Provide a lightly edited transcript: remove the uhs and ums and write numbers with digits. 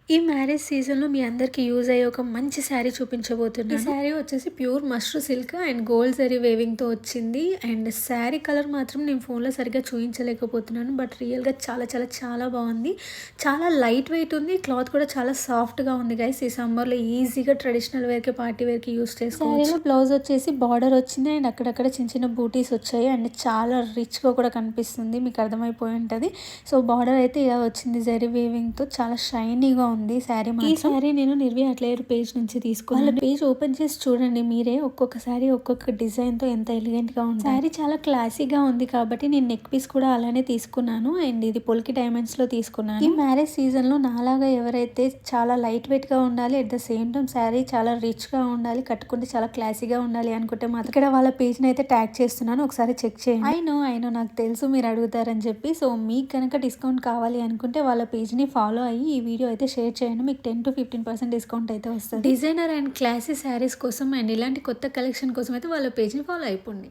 ఈ మ్యారేజ్ సీజన్‌లో మీ అందరికి యూజ్ అయ్యే ఒక మంచి శారీ చూపించబోతున్నాను. ఈ శారీ వచ్చేసి pure mashru silk and gold zari వేవింగ్‌తో వచ్చింది. అండ్ శారీ కలర్ మాత్రం నేను ఫోన్‌లో సరిగ్గా చూయించలేకపోతున్నాను. బట్ రియల్‌గా చాలా చాలా చాలా బాగుంది. చాలా లైట్ వెయిట్ ఉంది. క్లాత్ కూడా చాలా సాఫ్ట్‌గా ఉంది గైస్. ఈ సమ్మర్‌లో ఈజీగా ట్రెడిషనల్ వేర్‌కి, పార్టీ వేర్‌కి యూజ్ చేసుకోవచ్చు. శారీలో బ్లౌజ్ వచ్చేసి బార్డర్ వచ్చింది అండ్ అక్కడక్కడ చిన్న చిన్న బూటీస్ వచ్చాయి. అండ్ చాలా రిచ్‌గా కూడా కనిపిస్తుంది. మీకు అర్థమైపోయి ఉంటది. సో బార్డర్ అయితే ఇలా వచ్చింది జరీ వేవింగ్‌తో. చాలా షైనీగా ఉంది శారీ మాత్రం. ఈ శారీ నేను నిర్వి అట్లేయర్ పేజ్ నుంచి తీసుకున్నాను. వాళ్ళ పేజ్ ఓపెన్ చేసి చూడండి మీరే. ఒక్కొక్క శారీ ఒక్కొక్క డిజైన్‌తో ఎంత ఎలిగెంట్‌గా ఉంది. శారీ చాలా క్లాసీగా ఉంది కాబట్టి నేను నెక్ పీస్ కూడా అలానే తీసుకున్నాను. అండ్ ఇది పొల్కి డైమండ్స్‌లో తీసుకున్నాను. ఈ మ్యారేజ్ సీజన్‌లో నాలాగా ఎవరైతే చాలా లైట్ వెయిట్‌గా ఉండాలి, at the same time sari చాలా రిచ్‌గా ఉండాలి, కట్టుకుంటే చాలా క్లాసీగా ఉండాలి అనుకుంటే మాత్రం ఇక్కడ వాళ్ళ పేజ్‌ని అయితే ట్యాగ్ చేస్తున్నాను. ఒకసారి చెక్ చేయండి. ఐ నో నాకు తెలుసు మీరు అడుగుతారని చెప్పి. సో మీకు కనుక డిస్కౌంట్ కావాలి అనుకుంటే వాళ్ళ పేజ్‌ని ఫాలో అయ్యి ఈ వీడియో అయితే షేర్ చేయండి. మీకు 10-15% డిస్కౌంట్ అయితే వస్తుంది. డిజైనర్ అండ్ క్లాసీ శారీస్ కోసం అండ్ ఇలాంటి కొత్త కలెక్షన్ కోసం అయితే వాళ్ళ పేజ్‌ని ఫాలో అయిపోండి.